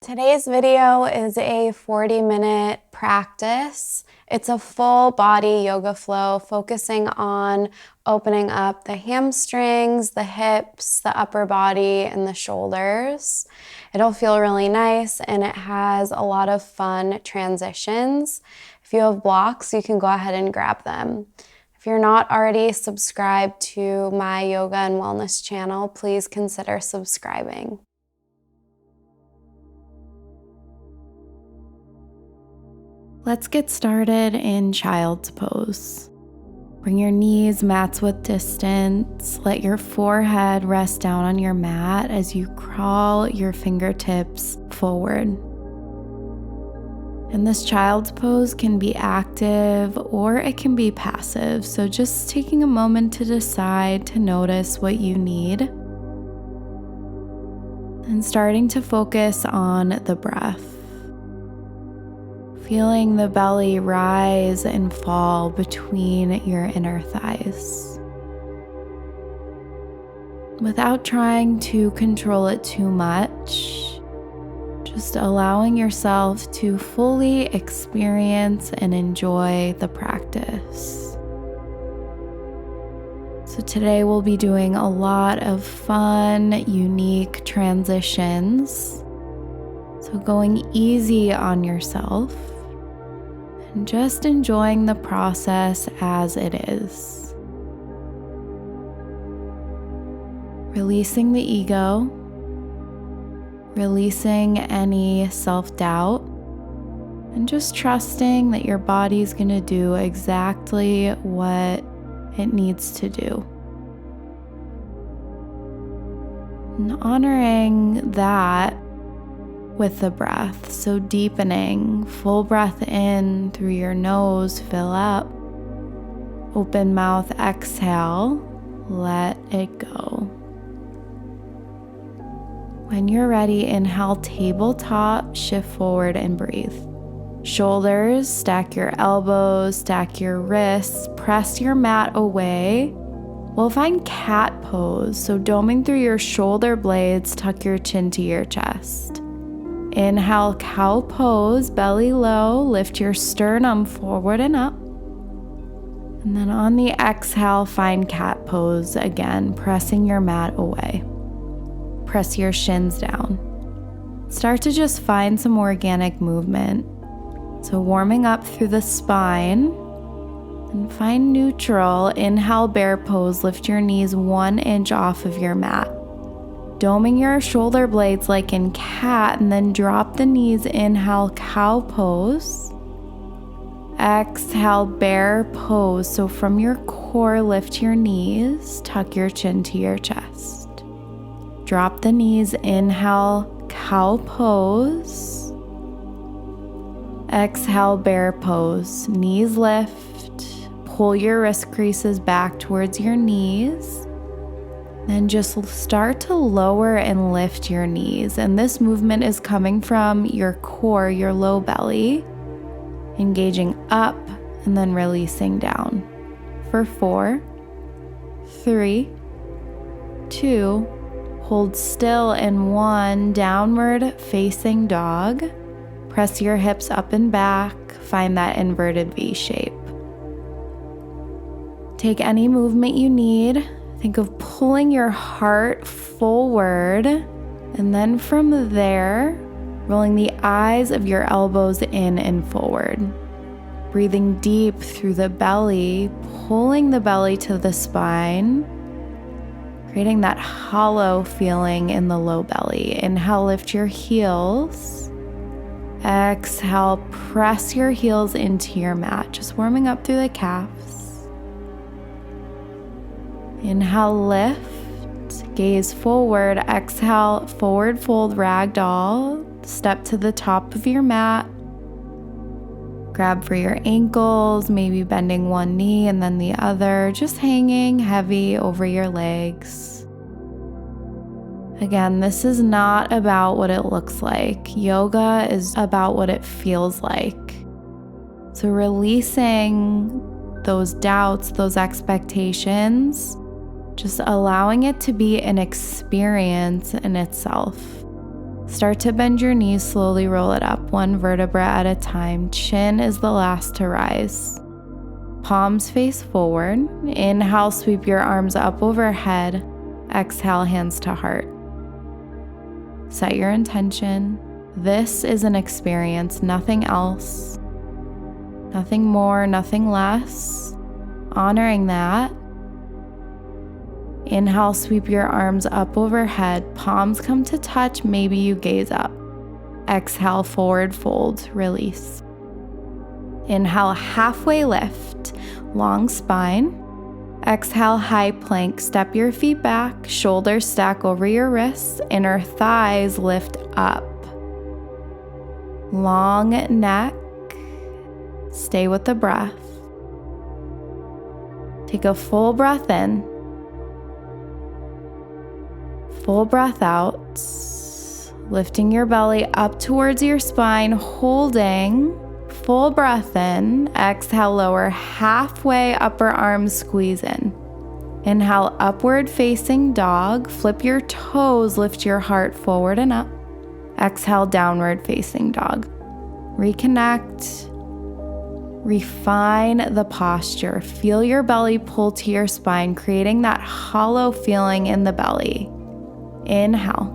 Today's video is a 40-minute practice. It's a full body yoga flow focusing on opening up the hamstrings, the hips, the upper body, and the shoulders. It'll feel really nice and it has a lot of fun transitions. If you have blocks, you can go ahead and grab them. If you're not already subscribed to my yoga and wellness channel, please consider subscribing. Let's get started in child's pose. Bring your knees mat's width distance. Let your forehead rest down on your mat as you crawl your fingertips forward. And this child's pose can be active or it can be passive. So just taking a moment to decide to notice what you need. And starting to focus on the breath. Feeling the belly rise and fall between your inner thighs. Without trying to control it too much, just allowing yourself to fully experience and enjoy the practice. So today we'll be doing a lot of fun, unique transitions. So going easy on yourself. And just enjoying the process as it is. Releasing the ego, releasing any self-doubt, and just trusting that your body's going to do exactly what it needs to do. And honoring that with the breath, so deepening, full breath in through your nose, fill up, open mouth, exhale, let it go. When you're ready, inhale, tabletop, shift forward and breathe. Shoulders, stack your elbows, stack your wrists, press your mat away. We'll find cat pose, so doming through your shoulder blades, tuck your chin to your chest. Inhale, cow pose, belly low, lift your sternum forward and up. And then on the exhale, find cat pose again, pressing your mat away. Press your shins down. Start to just find some organic movement. So warming up through the spine. And find neutral. Inhale, bear pose, lift your knees 1 inch off of your mat. Doming your shoulder blades like in cat, and then drop the knees. Inhale, cow pose. Exhale, bear pose. So from your core, lift your knees, tuck your chin to your chest. Drop the knees. Inhale, cow pose. Exhale, bear pose. Knees lift. Pull your wrist creases back towards your knees. Then just start to lower and lift your knees. And this movement is coming from your core, your low belly, engaging up and then releasing down. For 4, 3, 2, hold still in 1, downward facing dog. Press your hips up and back, find that inverted V shape. Take any movement you need. Think of pulling your heart forward, and then from there, rolling the eyes of your elbows in and forward. Breathing deep through the belly, pulling the belly to the spine, creating that hollow feeling in the low belly. Inhale, lift your heels. Exhale, press your heels into your mat, just warming up through the calves. Inhale, lift, gaze forward. Exhale, forward fold, ragdoll. Step to the top of your mat. Grab for your ankles, maybe bending one knee and then the other, just hanging heavy over your legs. Again, this is not about what it looks like. Yoga is about what it feels like. So releasing those doubts, those expectations, just allowing it to be an experience in itself. Start to bend your knees, slowly roll it up, one vertebra at a time. Chin is the last to rise. Palms face forward. Inhale, sweep your arms up overhead. Exhale, hands to heart. Set your intention. This is an experience, nothing else. Nothing more, nothing less. Honoring that. Inhale, sweep your arms up overhead. Palms come to touch, maybe you gaze up. Exhale, forward fold, release. Inhale, halfway lift, long spine. Exhale, high plank, step your feet back, shoulders stack over your wrists, inner thighs lift up. Long neck, stay with the breath. Take a full breath in. Full breath out, lifting your belly up towards your spine, holding. Full breath in. Exhale, lower halfway, upper arms squeeze in. Inhale, upward facing dog. Flip your toes, lift your heart forward and up. Exhale, downward facing dog. Reconnect. Refine the posture. Feel your belly pull to your spine, creating that hollow feeling in the belly. Inhale.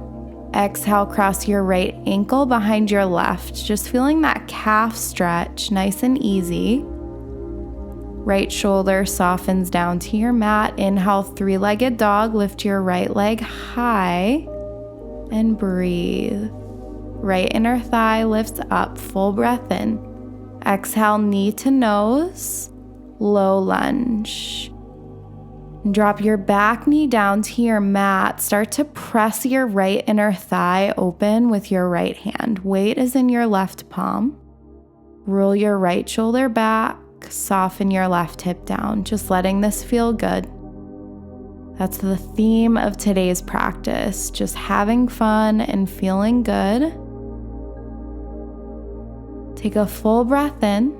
Exhale, cross your right ankle behind your left, just feeling that calf stretch, nice and easy. Right shoulder softens down to your mat. Inhale, three-legged dog, lift your right leg high and breathe. Right inner thigh lifts up, full breath in. Exhale, knee to nose, low lunge. Drop your back knee down to your mat. Start to press your right inner thigh open with your right hand. Weight is in your left palm. Roll your right shoulder back. Soften your left hip down. Just letting this feel good. That's the theme of today's practice. Just having fun and feeling good. Take a full breath in.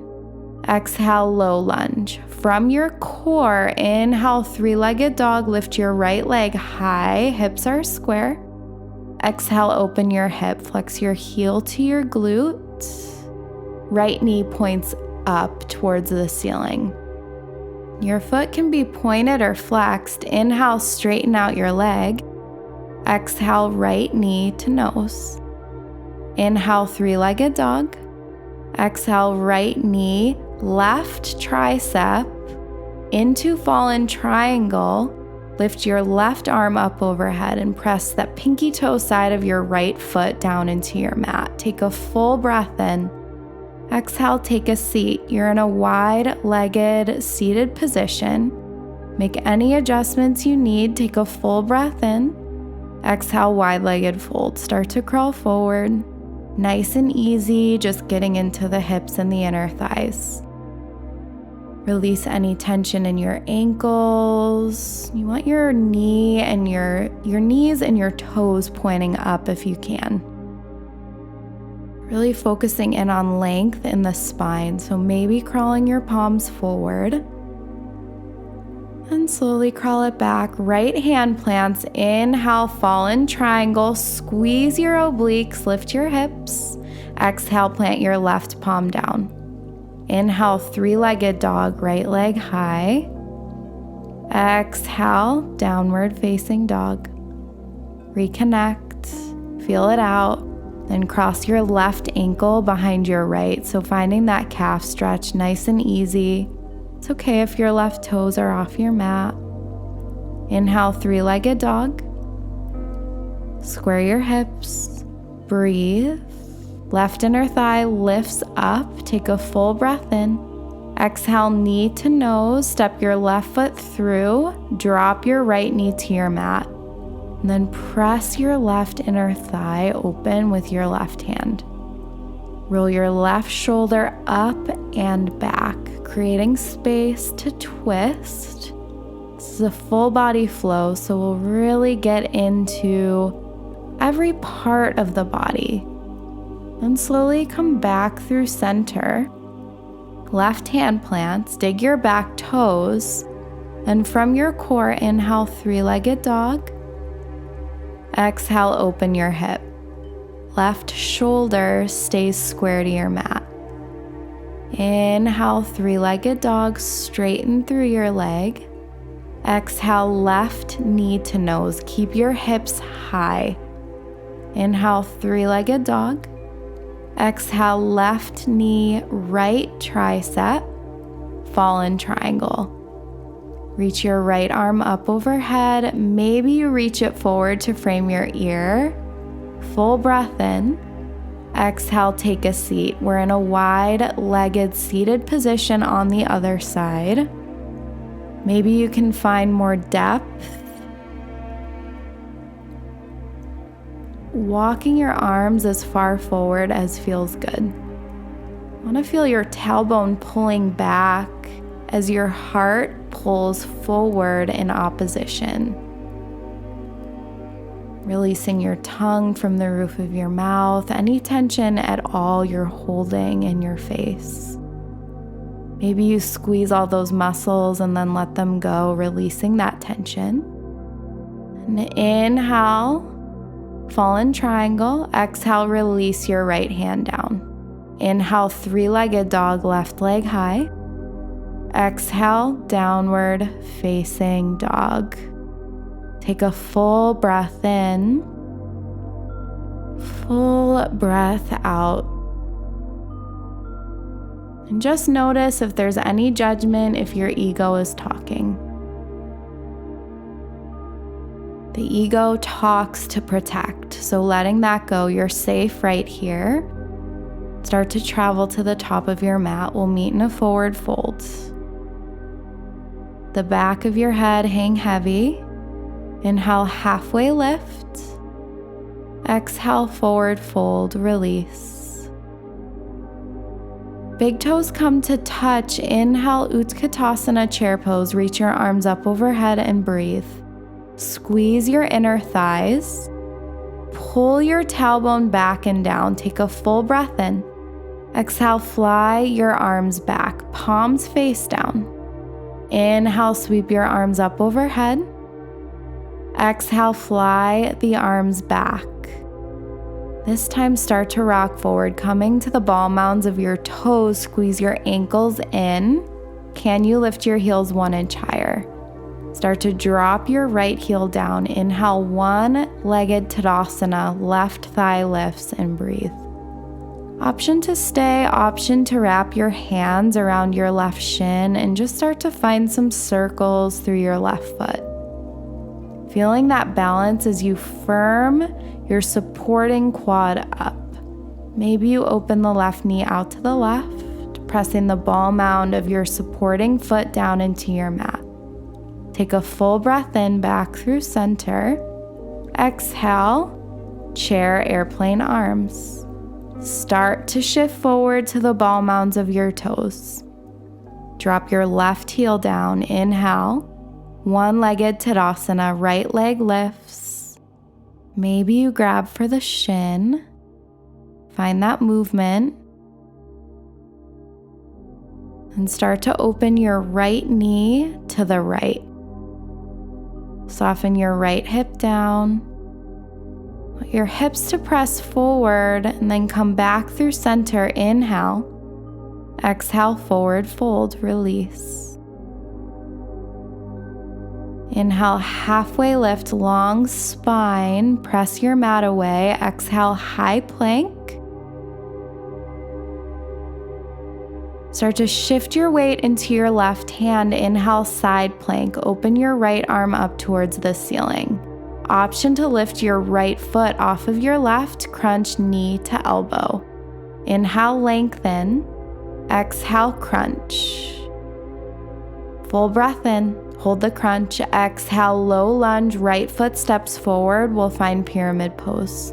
Exhale, low lunge. From your core, inhale, three-legged dog. Lift your right leg high, hips are square. Exhale, open your hip. Flex your heel to your glute. Right knee points up towards the ceiling. Your foot can be pointed or flexed. Inhale, straighten out your leg. Exhale, right knee to nose. Inhale, three-legged dog. Exhale, right knee, left tricep into fallen triangle. Lift your left arm up overhead and press that pinky toe side of your right foot down into your mat. Take a full breath in. Exhale, take a seat. You're in a wide-legged seated position. Make any adjustments you need. Take a full breath in. Exhale, wide-legged fold. Start to crawl forward. Nice and easy, just getting into the hips and the inner thighs. Release any tension in your ankles. You want your knee and your knees and your toes pointing up if you can. Really focusing in on length in the spine. So maybe crawling your palms forward. And slowly crawl it back. Right hand plants. Inhale, fallen triangle. Squeeze your obliques, lift your hips. Exhale, plant your left palm down. Inhale, three-legged dog, right leg high. Exhale, downward facing dog. Reconnect, feel it out. Then cross your left ankle behind your right. So finding that calf stretch, nice and easy. It's okay if your left toes are off your mat. Inhale, three-legged dog. Square your hips. Breathe. Left inner thigh lifts up. Take a full breath in. Exhale, knee to nose. Step your left foot through. Drop your right knee to your mat. And then press your left inner thigh open with your left hand. Roll your left shoulder up and back, creating space to twist. This is a full body flow, so we'll really get into every part of the body. And slowly come back through center. Left hand plants, dig your back toes, and from your core, inhale, three-legged dog. Exhale, open your hip. Left shoulder stays square to your mat. Inhale, three-legged dog, straighten through your leg. Exhale, left knee to nose. Keep your hips high. Inhale, three-legged dog. Exhale, left knee, right tricep, fallen triangle. Reach your right arm up overhead. Maybe you reach it forward to frame your ear. Full breath in. Exhale, take a seat. We're in a wide-legged seated position on the other side. Maybe you can find more depth. Walking your arms as far forward as feels good. I want to feel your tailbone pulling back as your heart pulls forward in opposition. Releasing your tongue from the roof of your mouth, any tension at all you're holding in your face. Maybe you squeeze all those muscles and then let them go, releasing that tension. And inhale, fallen triangle. Exhale, release your right hand down. Inhale, three-legged dog, left leg high. Exhale, downward facing dog. Take a full breath in, full breath out. And just notice if there's any judgment, if your ego is talking. The ego talks to protect, so letting that go, you're safe right here. Start to travel to the top of your mat. We'll meet in a forward fold. The back of your head hang heavy. Inhale, halfway lift. Exhale, forward fold, release. Big toes come to touch. Inhale, Utkatasana chair pose. Reach your arms up overhead and breathe. Squeeze your inner thighs. Pull your tailbone back and down. Take a full breath in. Exhale, fly your arms back, palms face down. Inhale, sweep your arms up overhead. Exhale, fly the arms back. This time, start to rock forward, coming to the ball mounds of your toes. Squeeze your ankles in. Can you lift your heels 1 inch higher? Start to drop your right heel down. Inhale, one-legged Tadasana, left thigh lifts, and breathe. Option to stay, option to wrap your hands around your left shin and just start to find some circles through your left foot. Feeling that balance as you firm your supporting quad up. Maybe you open the left knee out to the left, pressing the ball mound of your supporting foot down into your mat. Take a full breath in, back through center. Exhale, chair, airplane arms. Start to shift forward to the ball mounds of your toes. Drop your left heel down. Inhale. One-legged Tadasana, right leg lifts. Maybe you grab for the shin. Find that movement. And start to open your right knee to the right. Soften your right hip down. Want your hips to press forward and then come back through center. Inhale. Exhale, forward fold, release. Inhale, halfway lift, long spine, press your mat away. Exhale, high plank. Start to shift your weight into your left hand. Inhale, side plank. Open your right arm up towards the ceiling. Option to lift your right foot off of your left, crunch knee to elbow. Inhale, lengthen. Exhale, crunch. Full breath in. Hold the crunch. Exhale, low lunge, right foot steps forward. We'll find pyramid pose.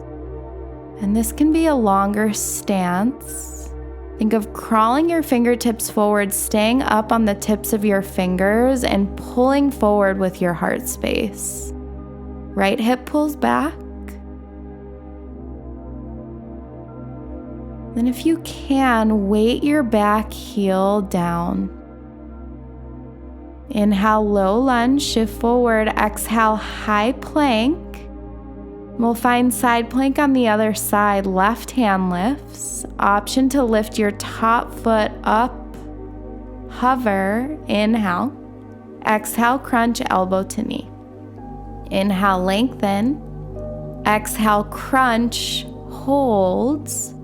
And this can be a longer stance. Think of crawling your fingertips forward, staying up on the tips of your fingers and pulling forward with your heart space. Right hip pulls back. Then if you can, weight your back heel down. Inhale, low lunge, shift forward. Exhale, high plank. We'll find side plank on the other side. Left hand lifts. Option to lift your top foot up. Hover. Inhale. Exhale, crunch elbow to knee. Inhale, lengthen. Exhale, crunch. Holds.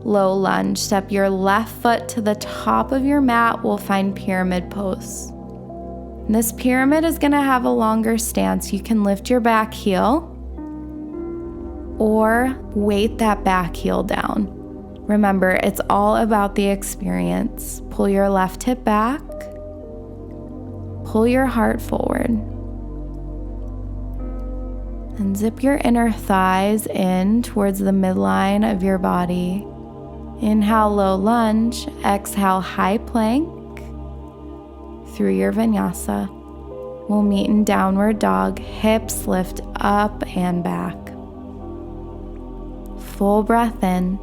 Low lunge. Step your left foot to the top of your mat. We'll find pyramid pose. And this pyramid is going to have a longer stance. You can lift your back heel or weight that back heel down. Remember, it's all about the experience. Pull your left hip back. Pull your heart forward. And zip your inner thighs in towards the midline of your body. Inhale, low lunge. Exhale, high plank through your vinyasa. We'll meet in downward dog. Hips lift up and back. Full breath in.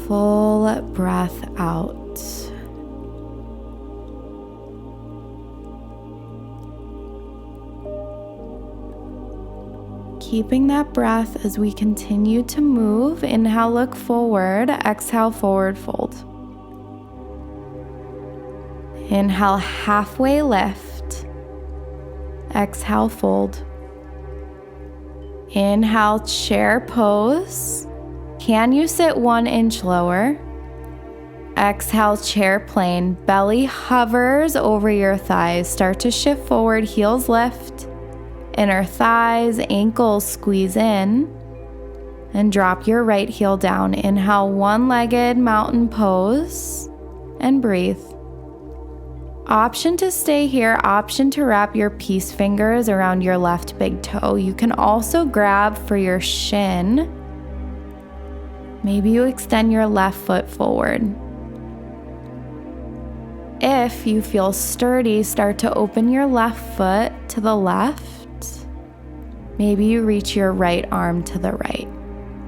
Full breath out. Keeping that breath as we continue to move. Inhale, look forward. Exhale, forward fold. Inhale, halfway lift. Exhale, fold. Inhale, chair pose. Can you sit 1 inch lower? Exhale, chair plane. Belly hovers over your thighs. Start to shift forward, heels lift. Inner thighs, ankles squeeze in. And drop your right heel down. Inhale, one-legged mountain pose. And breathe. Option to stay here, option to wrap your peace fingers around your left big toe. You can also grab for your shin. Maybe you extend your left foot forward. If you feel sturdy, start to open your left foot to the left. Maybe you reach your right arm to the right.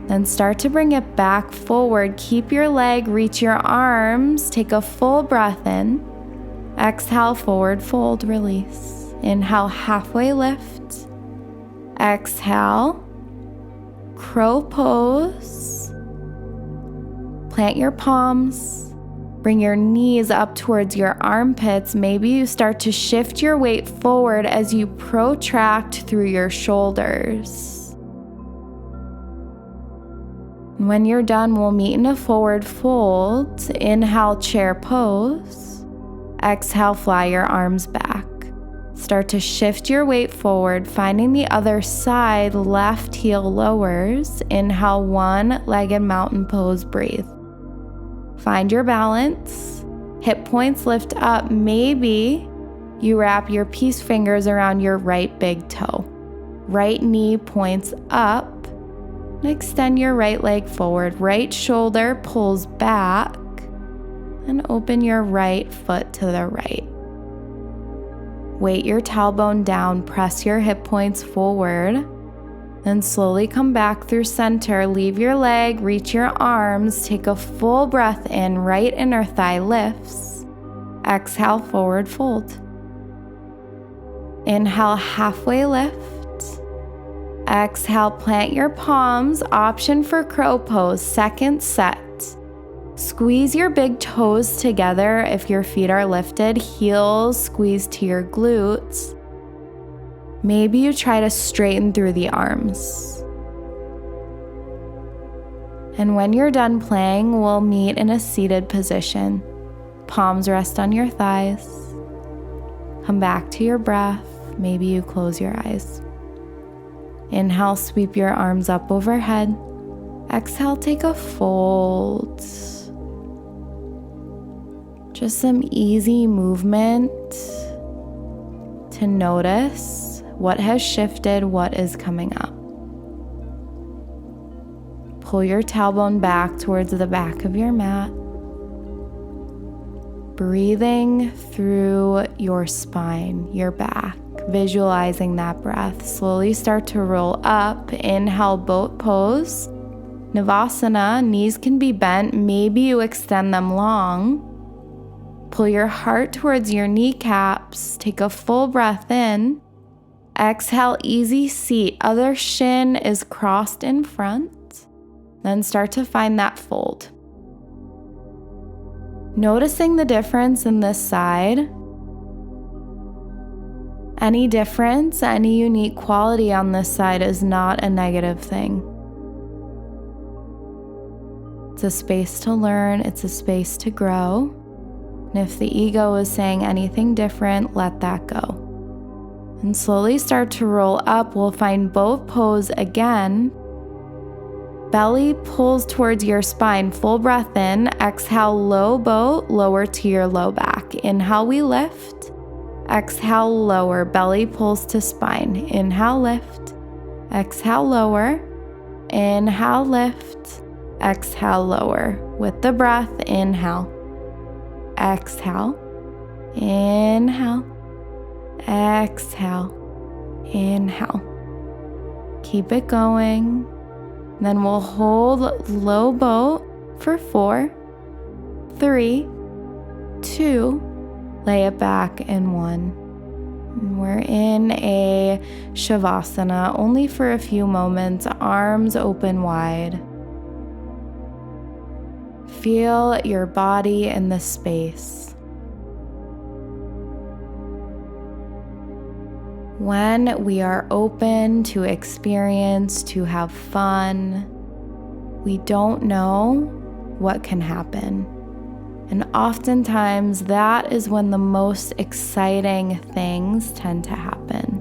Then start to bring it back forward. Keep your leg, reach your arms. Take a full breath in. Exhale, forward fold, release. Inhale, halfway lift. Exhale, crow pose. Plant your palms. Bring your knees up towards your armpits. Maybe you start to shift your weight forward as you protract through your shoulders. And when you're done, we'll meet in a forward fold. Inhale, chair pose. Exhale, fly your arms back. Start to shift your weight forward, finding the other side, left heel lowers. Inhale, one-legged mountain pose, breathe. Find your balance. Hip points lift up. Maybe you wrap your peace fingers around your right big toe. Right knee points up. And extend your right leg forward. Right shoulder pulls back. And open your right foot to the right. Weight your tailbone down, press your hip points forward. Then slowly come back through center. Leave your leg, reach your arms. Take a full breath in, right inner thigh lifts. Exhale, forward fold. Inhale, halfway lift. Exhale, plant your palms. Option for crow pose, second set. Squeeze your big toes together if your feet are lifted. Heels squeeze to your glutes. Maybe you try to straighten through the arms. And when you're done playing, we'll meet in a seated position. Palms rest on your thighs. Come back to your breath. Maybe you close your eyes. Inhale, sweep your arms up overhead. Exhale, take a fold. Just some easy movement to notice what has shifted, what is coming up. Pull your tailbone back towards the back of your mat. Breathing through your spine, your back, visualizing that breath. Slowly start to roll up. Inhale, boat pose. Navasana, knees can be bent. Maybe you extend them long. Pull your heart towards your kneecaps. Take a full breath in. Exhale, easy seat. Other shin is crossed in front. Then start to find that fold. Noticing the difference in this side. Any difference, any unique quality on this side is not a negative thing. It's a space to learn. It's a space to grow. And if the ego is saying anything different, let that go. And slowly start to roll up. We'll find boat pose again. Belly pulls towards your spine. Full breath in. Exhale, low boat, lower to your low back. Inhale, we lift. Exhale, lower. Belly pulls to spine. Inhale, lift. Exhale, lower. Inhale, lift. Exhale, lower. With the breath, inhale. Exhale. Inhale. Exhale, inhale. Keep it going. Then we'll hold low boat for 4, 3, 2, lay it back in 1. We're in a Shavasana only for a few moments, arms open wide. Feel your body in the space. When we are open to experience, to have fun, we don't know what can happen. And oftentimes that is when the most exciting things tend to happen.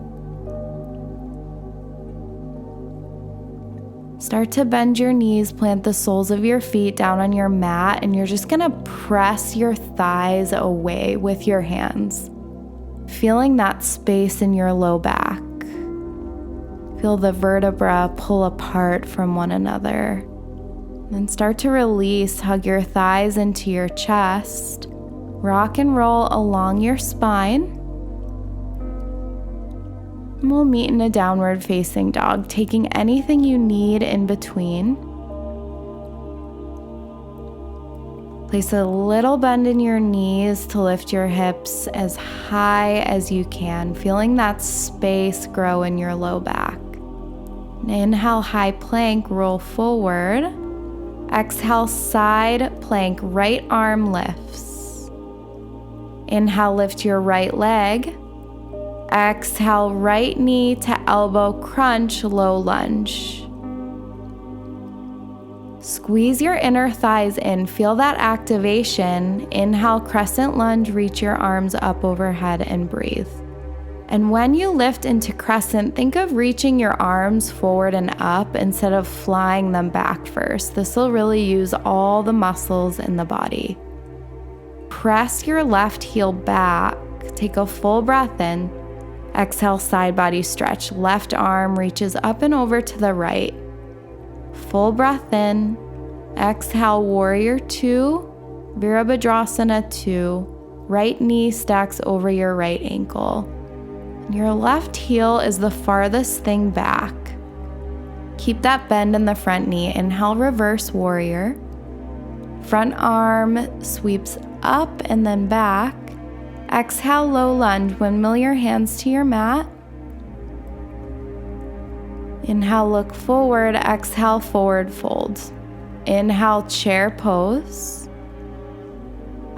Start to bend your knees, plant the soles of your feet down on your mat, and you're just gonna press your thighs away with your hands. Feeling that space in your low back. Feel the vertebra pull apart from one another. Then start to release, hug your thighs into your chest. Rock and roll along your spine. And we'll meet in a downward facing dog, taking anything you need in between. Place a little bend in your knees to lift your hips as high as you can, feeling that space grow in your low back. Inhale, high plank, roll forward. Exhale, side plank, right arm lifts. Inhale, lift your right leg. Exhale, right knee to elbow, crunch, low lunge. Squeeze your inner thighs in, feel that activation. Inhale, crescent lunge, reach your arms up overhead and breathe. And when you lift into crescent, think of reaching your arms forward and up instead of flying them back first. This will really use all the muscles in the body. Press your left heel back, take a full breath in. Exhale, side body stretch. Left arm reaches up and over to the right. Full breath in. Exhale, warrior 2, Virabhadrasana 2. Right knee stacks over your right ankle. Your left heel is the farthest thing back. Keep that bend in the front knee. Inhale, reverse warrior. Front arm sweeps up and then back. Exhale, low lunge. Windmill your hands to your mat. Inhale, look forward. Exhale, forward fold. Inhale, chair pose.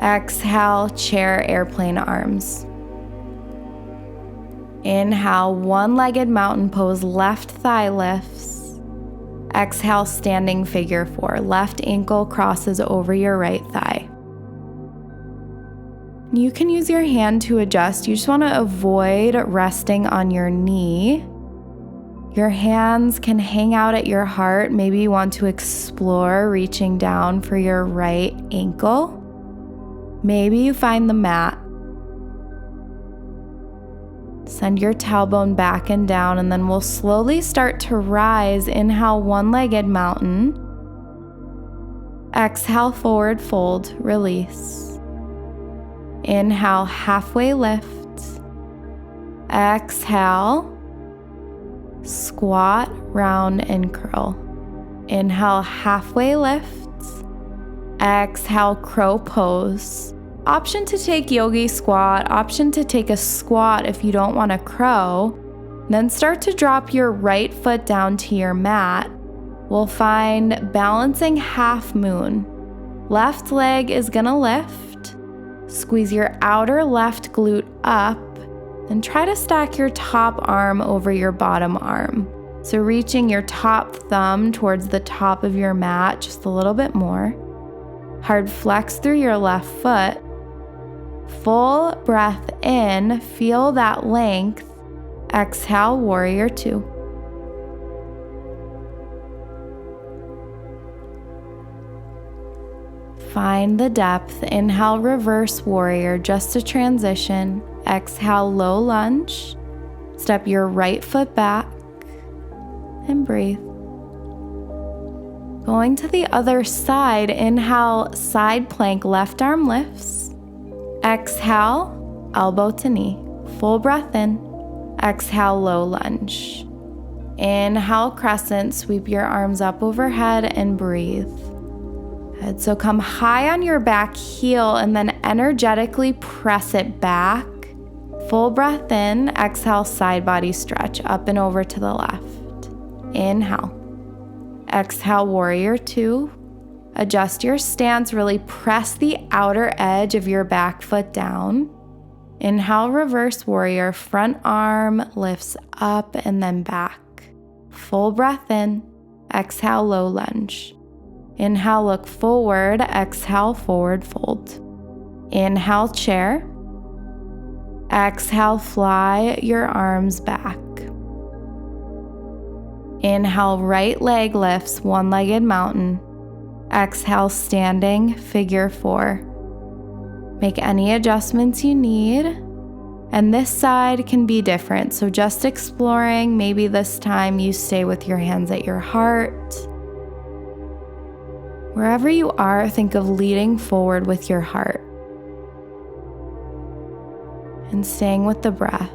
Exhale, chair airplane arms. Inhale, one-legged mountain pose, left thigh lifts. Exhale, standing figure 4. Left ankle crosses over your right thigh. You can use your hand to adjust. You just want to avoid resting on your knee. Your hands can hang out at your heart. Maybe you want to explore reaching down for your right ankle. Maybe you find the mat. Send your tailbone back and down, and then we'll slowly start to rise. Inhale, one-legged mountain. Exhale, forward fold, release. Inhale, halfway lift. Exhale, squat, round, and curl. Inhale, halfway lift. Exhale, crow pose. Option to take yogi squat, option to take a squat if you don't want to crow. Then start to drop your right foot down to your mat. We'll find balancing half moon. Left leg is gonna lift. Squeeze your outer left glute up and try to stack your top arm over your bottom arm. So reaching your top thumb towards the top of your mat just a little bit more. Hard flex through your left foot. Full breath in, feel that length. Exhale, warrior two. Find the depth. Inhale, reverse warrior, just a transition. Exhale, low lunge. Step your right foot back and breathe. Going to the other side, inhale, side plank, left arm lifts. Exhale, elbow to knee. Full breath in. Exhale, low lunge. Inhale, crescent, sweep your arms up overhead and breathe. Good. So come high on your back heel and then energetically press it back. Full breath in. Exhale, side body stretch up and over to the left. Inhale. Exhale, warrior two. Adjust your stance. Really press the outer edge of your back foot down. Inhale, reverse warrior. Front arm lifts up and then back. Full breath in. Exhale, low lunge. Inhale, look forward. Exhale, forward fold. Inhale, chair. Exhale, fly your arms back. Inhale, right leg lifts, one-legged mountain. Exhale, standing, figure four. Make any adjustments you need. And this side can be different, so just exploring. Maybe this time you stay with your hands at your heart. Wherever you are, think of leading forward with your heart. And staying with the breath.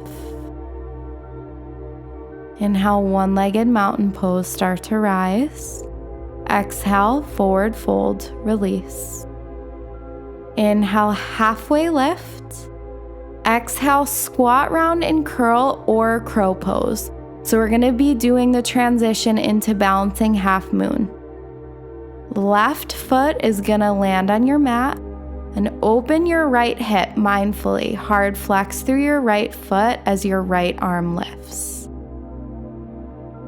Inhale, one-legged mountain pose, start to rise. Exhale, forward fold, release. Inhale, halfway lift. Exhale, squat round and curl or crow pose. So we're gonna be doing the transition into balancing half moon. Left foot is gonna land on your mat and open your right hip mindfully. Hard flex through your right foot as your right arm lifts.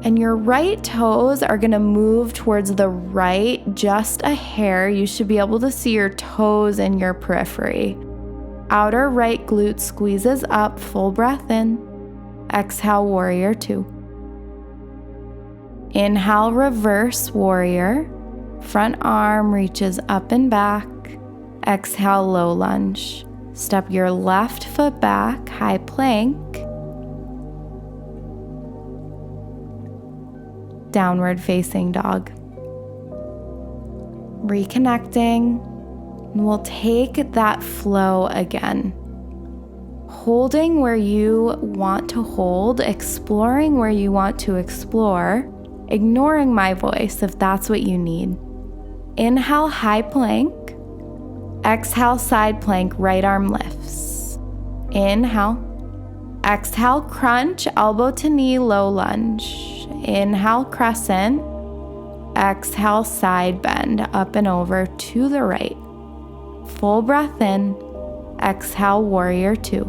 And your right toes are gonna move towards the right just a hair. You should be able to see your toes in your periphery. Outer right glute squeezes up, full breath in. Exhale, warrior two. Inhale, reverse warrior. Front arm reaches up and back. Exhale, low lunge. Step your left foot back, high plank. Downward facing dog. Reconnecting. And we'll take that flow again. Holding where you want to hold, exploring where you want to explore, ignoring my voice if that's what you need. Inhale, high plank. Exhale, side plank, right arm lifts. Inhale. Exhale, crunch, elbow to knee, low lunge. Inhale, crescent. Exhale, side bend, up and over to the right. Full breath in. Exhale, warrior two.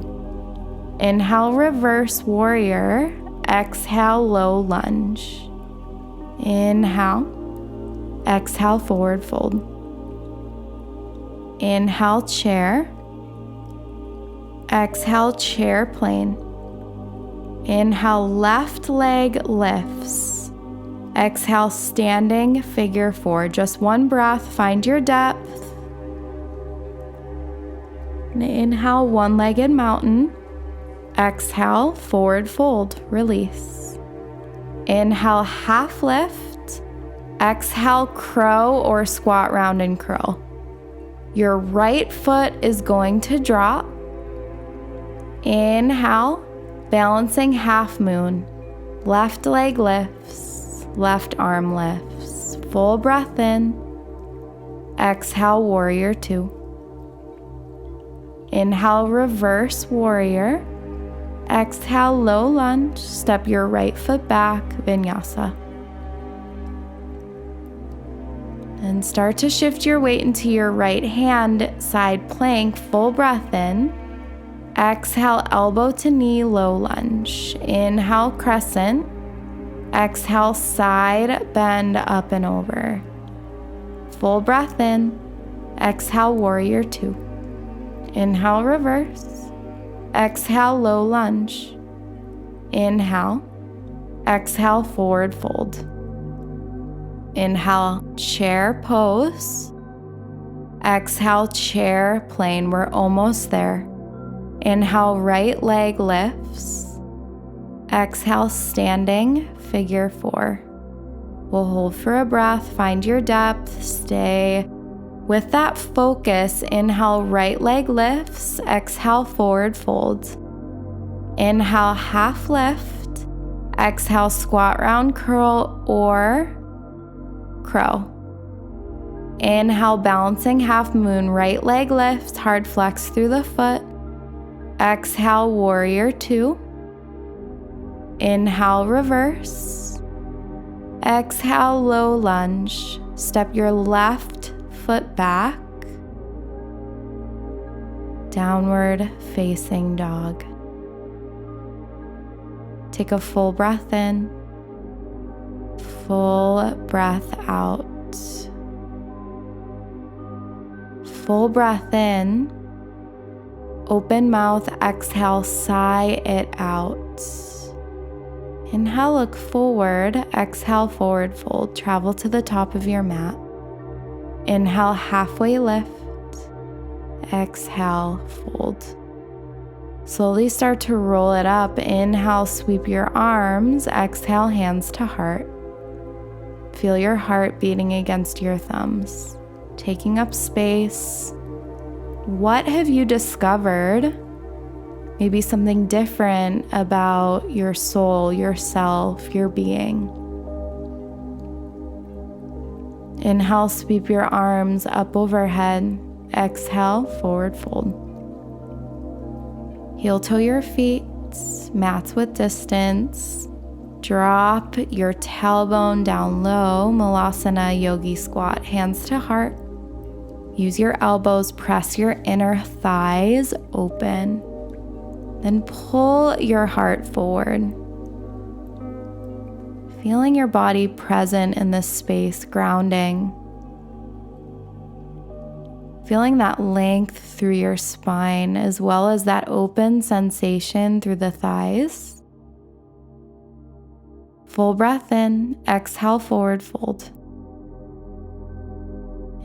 Inhale, reverse warrior. Exhale, low lunge. Inhale. Exhale, forward fold. Inhale, chair. Exhale, chair plane. Inhale, left leg lifts. Exhale, standing, figure four. Just one breath, find your depth. And inhale, one-legged mountain. Exhale, forward fold, release. Inhale, half lift. Exhale, crow or squat round and curl. Your right foot is going to drop. Inhale, balancing half moon. Left leg lifts, left arm lifts. Full breath in. Exhale, warrior two. Inhale, reverse warrior. Exhale, low lunge. Step your right foot back, Vinyasa. And start to shift your weight into your right hand side plank, full breath in. Exhale, elbow to knee, low lunge. Inhale, crescent. Exhale, side bend up and over. Full breath in. Exhale, warrior two. Inhale, reverse. Exhale, low lunge. Inhale. Exhale, forward fold. Inhale, chair pose. Exhale, chair plane. We're almost there. Inhale, right leg lifts. Exhale, standing, figure four. We'll hold for a breath, find your depth, stay with that focus. Inhale, right leg lifts. Exhale, forward fold. Inhale, half lift. Exhale, squat round curl or crow. Inhale, balancing half moon, right leg lifts, hard flex through the foot. Exhale, warrior two. Inhale, reverse. Exhale, low lunge. Step your left foot back. Downward facing dog. Take a full breath in. Full breath out. Full breath in. Open mouth, exhale, sigh it out. Inhale, look forward. Exhale, forward fold. Travel to the top of your mat. Inhale, halfway lift. Exhale, fold. Slowly start to roll it up. Inhale, sweep your arms. Exhale, hands to heart. Feel your heart beating against your thumbs, taking up space. What have you discovered? Maybe something different about your soul, yourself, your being. Inhale, sweep your arms up overhead. Exhale, forward fold. Heel toe your feet, mats with distance. Drop your tailbone down low, Malasana Yogi squat, hands to heart. Use your elbows, press your inner thighs open. Then pull your heart forward. Feeling your body present in this space, grounding. Feeling that length through your spine, as well as that open sensation through the thighs. Full breath in, exhale, forward fold.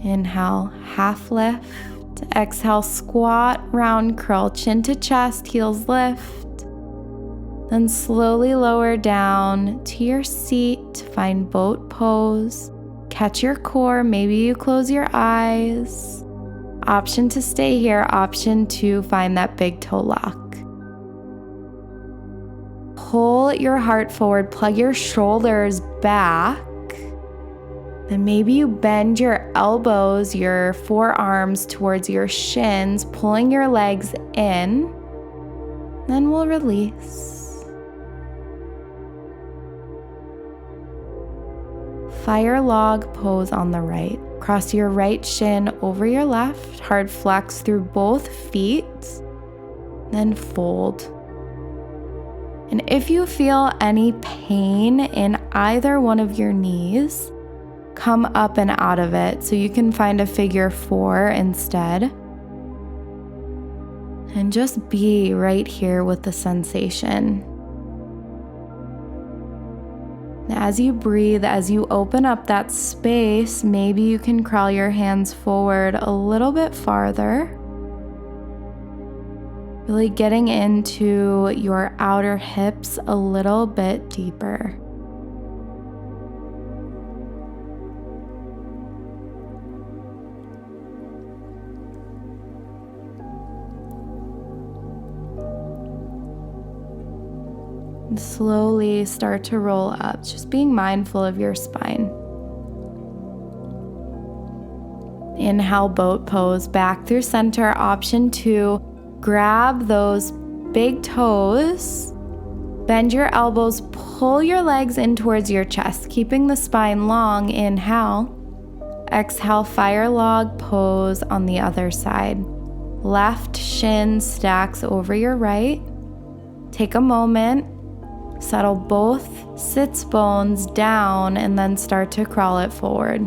Inhale, half lift. Exhale, squat, round curl, chin to chest, heels lift. Then slowly lower down to your seat, find boat pose. Catch your core, maybe you close your eyes. Option to stay here, option to find that big toe lock. Pull your heart forward, plug your shoulders back. Then maybe you bend your elbows, your forearms towards your shins, pulling your legs in. Then we'll release. Fire log pose on the right. Cross your right shin over your left, hard flex through both feet, then fold. And if you feel any pain in either one of your knees, come up and out of it so you can find a figure four instead. And just be right here with the sensation. As you breathe, as you open up that space, maybe you can crawl your hands forward a little bit farther. Really getting into your outer hips a little bit deeper. And slowly start to roll up, just being mindful of your spine. Inhale, boat pose, back through center. Option two, grab those big toes. Bend your elbows, pull your legs in towards your chest, keeping the spine long. Inhale. Exhale, fire log pose on the other side. Left shin stacks over your right. Take a moment, settle both sits bones down, and then start to crawl it forward.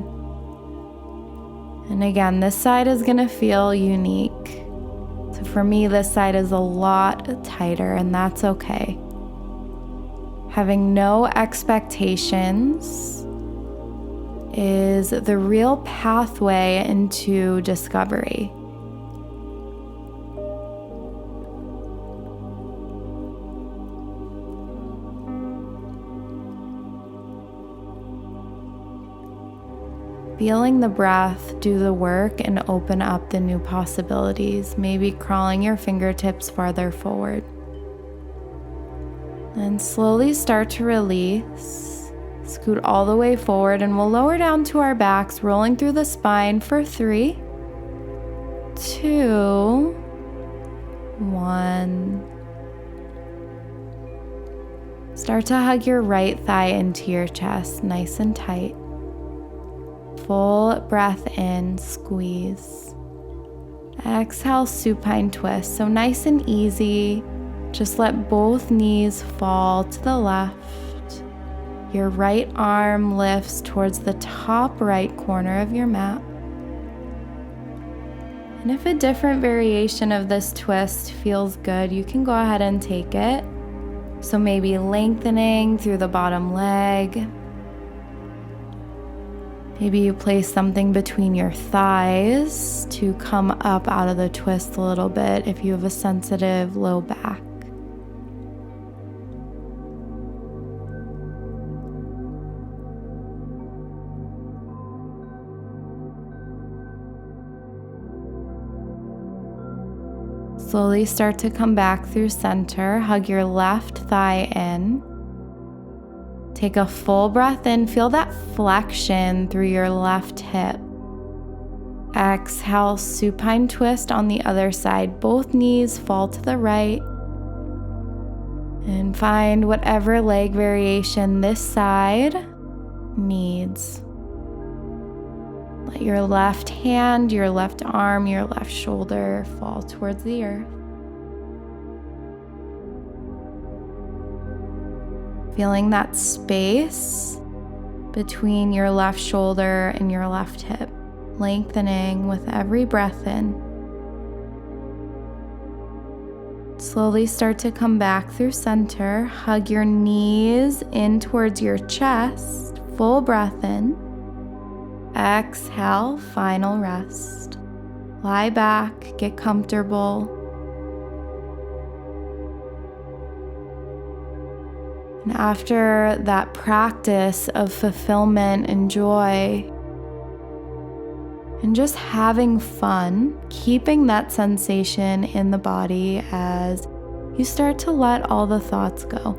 And again, this side is going to feel unique. So for me, this side is a lot tighter, and that's okay. Having no expectations is the real pathway into discovery. Feeling the breath do the work and open up the new possibilities, maybe crawling your fingertips farther forward. Then slowly start to release. Scoot all the way forward, and we'll lower down to our backs, rolling through the spine for 3, 2, 1. Start to hug your right thigh into your chest, nice and tight. Full breath in, squeeze. Exhale, supine twist. So nice and easy. Just let both knees fall to the left. Your right arm lifts towards the top right corner of your mat. And if a different variation of this twist feels good, you can go ahead and take it. So maybe lengthening through the bottom leg. Maybe you place something between your thighs to come up out of the twist a little bit if you have a sensitive low back. Slowly start to come back through center. Hug your left thigh in. Take a full breath in. Feel that flexion through your left hip. Exhale, supine twist on the other side. Both knees fall to the right. And find whatever leg variation this side needs. Let your left hand, your left arm, your left shoulder fall towards the earth. Feeling that space between your left shoulder and your left hip, lengthening with every breath in. Slowly start to come back through center. Hug your knees in towards your chest. Full breath in. Exhale, final rest. Lie back, get comfortable. And after that practice of fulfillment and joy, and just having fun, keeping that sensation in the body as you start to let all the thoughts go.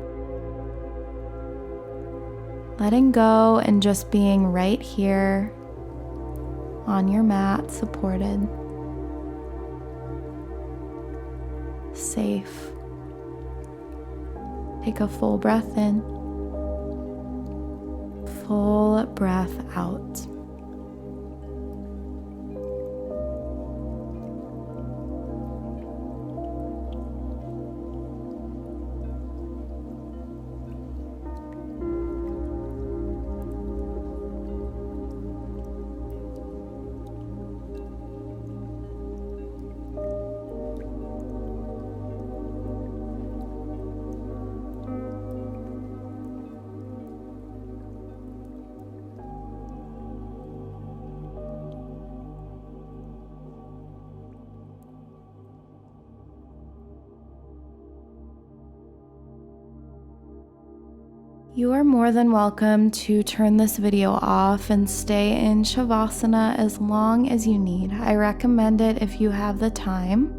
Letting go and just being right here on your mat, supported, safe. Take a full breath in, full breath out. You are more than welcome to turn this video off and stay in Shavasana as long as you need. I recommend it if you have the time.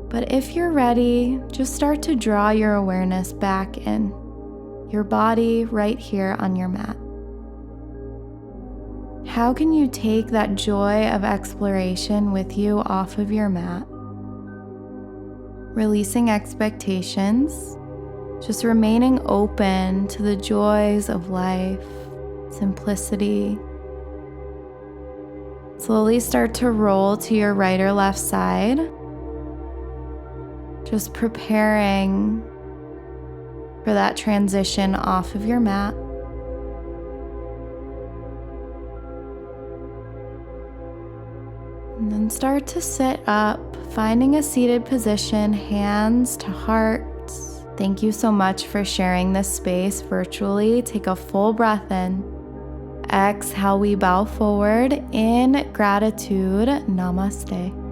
But if you're ready, just start to draw your awareness back in, your body right here on your mat. How can you take that joy of exploration with you off of your mat? releasing expectations, just remaining open to the joys of life, simplicity. Slowly start to roll to your right or left side, just preparing for that transition off of your mat. And then start to sit up, finding a seated position, hands to heart. Thank you so much for sharing this space virtually. Take a full breath in. Exhale, we bow forward in gratitude. Namaste.